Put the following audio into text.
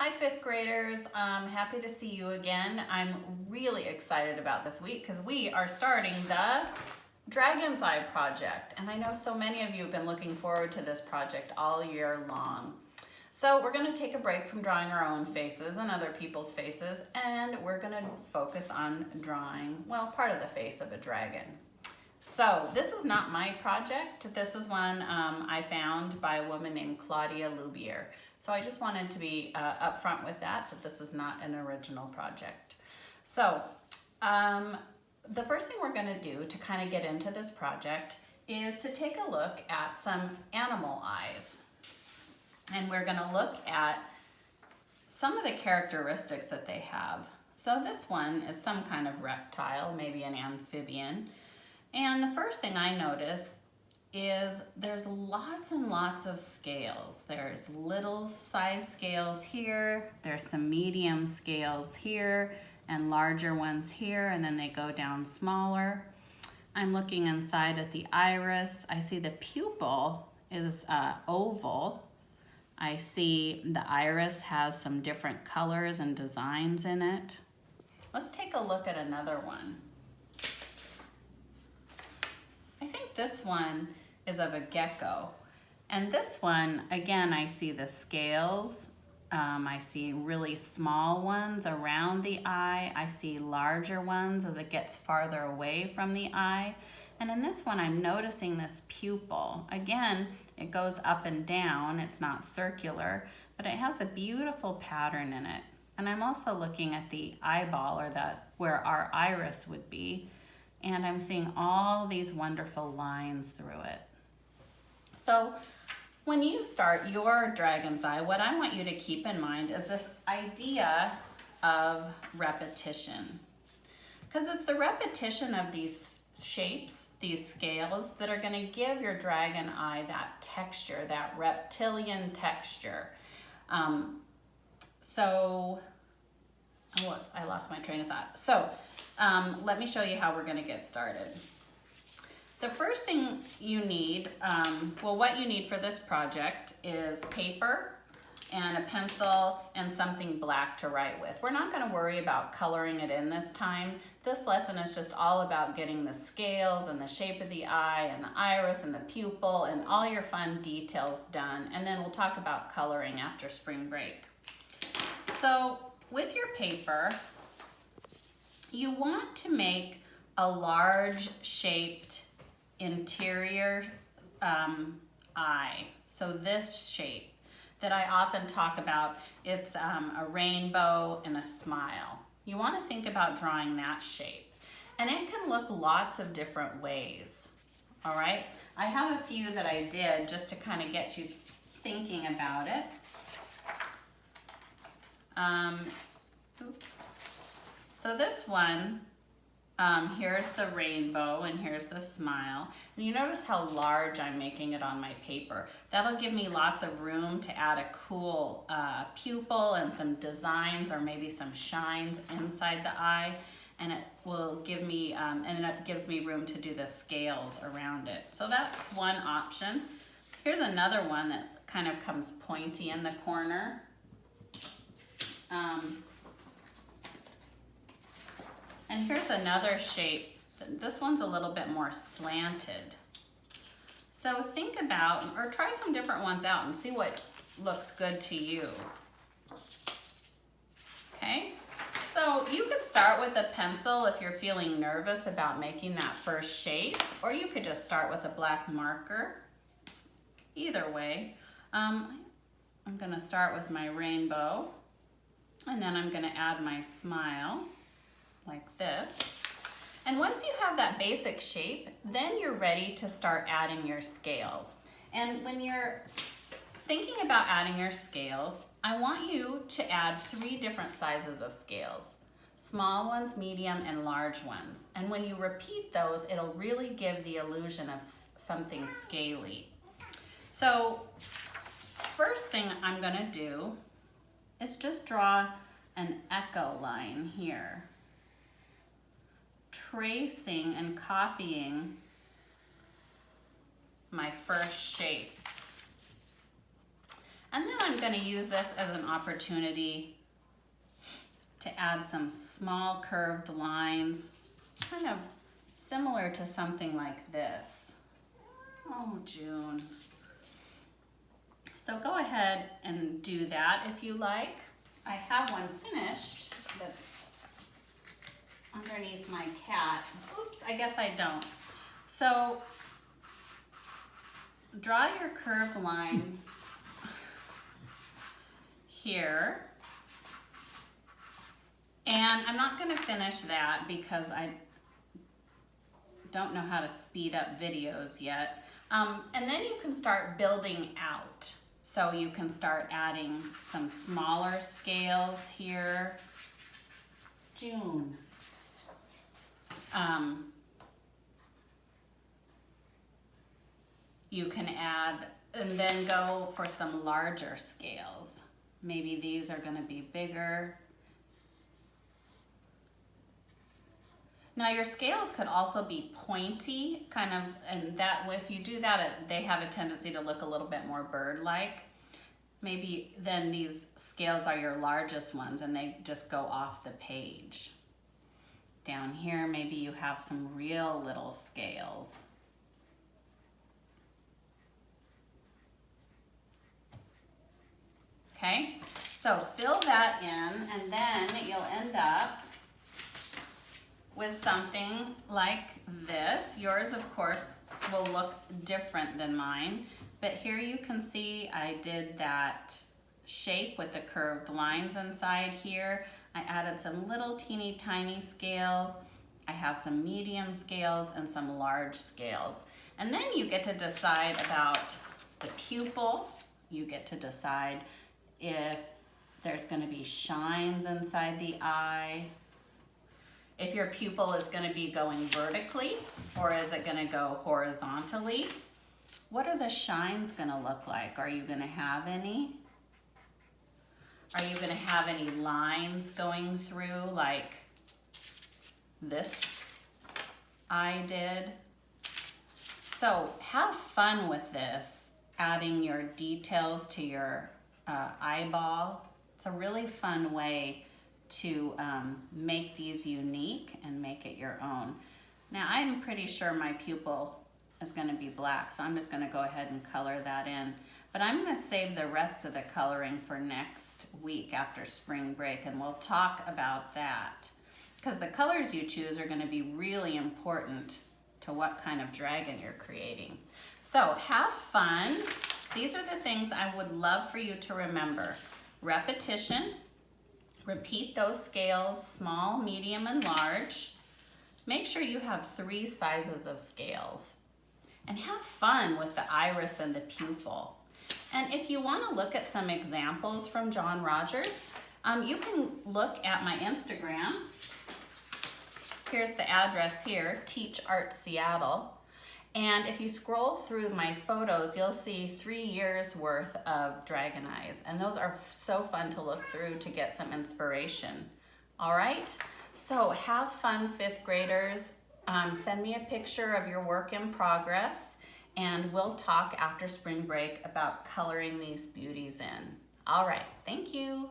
Hi, fifth graders. Happy to see you again. I'm really excited about this week because we are starting the Dragon's Eye project. And I know so many of you have been looking forward to this project all year long. So we're going to take a break from drawing our own faces and other people's faces, and we're going to focus on drawing, well, part of the face of a dragon. So this is not my project. This is one I found by a woman named Claudia Loubier. So I just wanted to be upfront with that this is not an original project. So the first thing we're going to do to kind of get into this project is to take a look at some animal eyes. And we're going to look at some of the characteristics that they have. So this one is some kind of reptile, maybe an amphibian. And the first thing I notice is there's lots and lots of scales. There's little size scales here, there's some medium scales here, and larger ones here, and then they go down smaller. I'm looking inside at the iris. I see the pupil is oval. I see the iris has some different colors and designs in it. Let's take a look at another one. I think this one is of a gecko. And this one, again, I see the scales. I see really small ones around the eye. I see larger ones as it gets farther away from the eye. And in this one, I'm noticing this pupil. Again, it goes up and down. It's not circular, but it has a beautiful pattern in it. And I'm also looking at the eyeball, or where our iris would be. And I'm seeing all these wonderful lines through it. So when you start your dragon's eye, what I want you to keep in mind is this idea of repetition. Because it's the repetition of these shapes, these scales, that are going to give your dragon eye that texture, that reptilian texture. I lost my train of thought. So let me show you how we're going to get started. The first thing you need, what you need for this project is paper and a pencil and something black to write with. We're not going to worry about coloring it in this time. This lesson is just all about getting the scales and the shape of the eye and the iris and the pupil and all your fun details done. And then we'll talk about coloring after spring break. So with your paper, you want to make a large shaped interior eye. So this shape that I often talk about, it's a rainbow and a smile. You want to think about drawing that shape. And it can look lots of different ways. All right? I have a few that I did just to kind of get you thinking about it. So this one, here's the rainbow and here's the smile. And you notice how large I'm making it on my paper. That'll give me lots of room to add a cool pupil and some designs or maybe some shines inside the eye. And it will give me, and it gives me room to do the scales around it. So that's one option. Here's another one that kind of comes pointy in the corner. And here's another shape. This one's a little bit more slanted. So think about, or try some different ones out and see what looks good to you. Okay? So you could start with a pencil if you're feeling nervous about making that first shape, or you could just start with a black marker. Either way. I'm gonna start with my rainbow, and then I'm gonna add my smile, like this. And once you have that basic shape, then you're ready to start adding your scales. And when you're thinking about adding your scales, I want you to add 3 different sizes of scales. Small ones, medium, and large ones. And when you repeat those, it'll really give the illusion of something scaly. So first thing I'm gonna do is just draw an echo line here, tracing and copying my first shapes. And then I'm going to use this as an opportunity to add some small curved lines, kind of similar to something like this. Oh, June. So go ahead and do that if you like. I have one finished that's underneath my cat. Oops, I guess I don't. So draw your curved lines here. And I'm not going to finish that because I don't know how to speed up videos yet. And then you can start building out. So you can start adding some smaller scales here. June. You can add and then go for some larger scales. Maybe these are going to be bigger. Now your scales could also be pointy, kind of, and that if you do that, they have a tendency to look a little bit more bird-like. Maybe then these scales are your largest ones and they just go off the page. Down here, maybe you have some real little scales. Okay, so fill that in and then you'll end up with something like this. Yours, of course, will look different than mine, but here you can see I did that shape with the curved lines inside here. I added some little teeny tiny scales. I have some medium scales and some large scales. And then you get to decide about the pupil. You get to decide if there's going to be shines inside the eye. If your pupil is going to be going vertically or is it going to go horizontally? What are the shines going to look like? Are you going to have any? Are you going to have any lines going through like this eye did? So have fun with this, adding your details to your eyeball. It's a really fun way to make these unique and make it your own. Now I'm pretty sure my pupil is going to be black, so I'm just going to go ahead and color that in. But I'm going to save the rest of the coloring for next week after spring break, and we'll talk about that. Because the colors you choose are going to be really important to what kind of dragon you're creating. So have fun. These are the things I would love for you to remember. Repetition. Repeat those scales, small, medium, and large. Make sure you have 3 sizes of scales. And have fun with the iris and the pupil. And if you want to look at some examples from John Rogers, you can look at my Instagram. Here's the address here, Teach Art Seattle. And if you scroll through my photos, you'll see 3 years worth of dragon eyes. And those are so fun to look through to get some inspiration. All right, so have fun, 5th graders. Send me a picture of your work in progress, and we'll talk after spring break about coloring these beauties in. All right, thank you.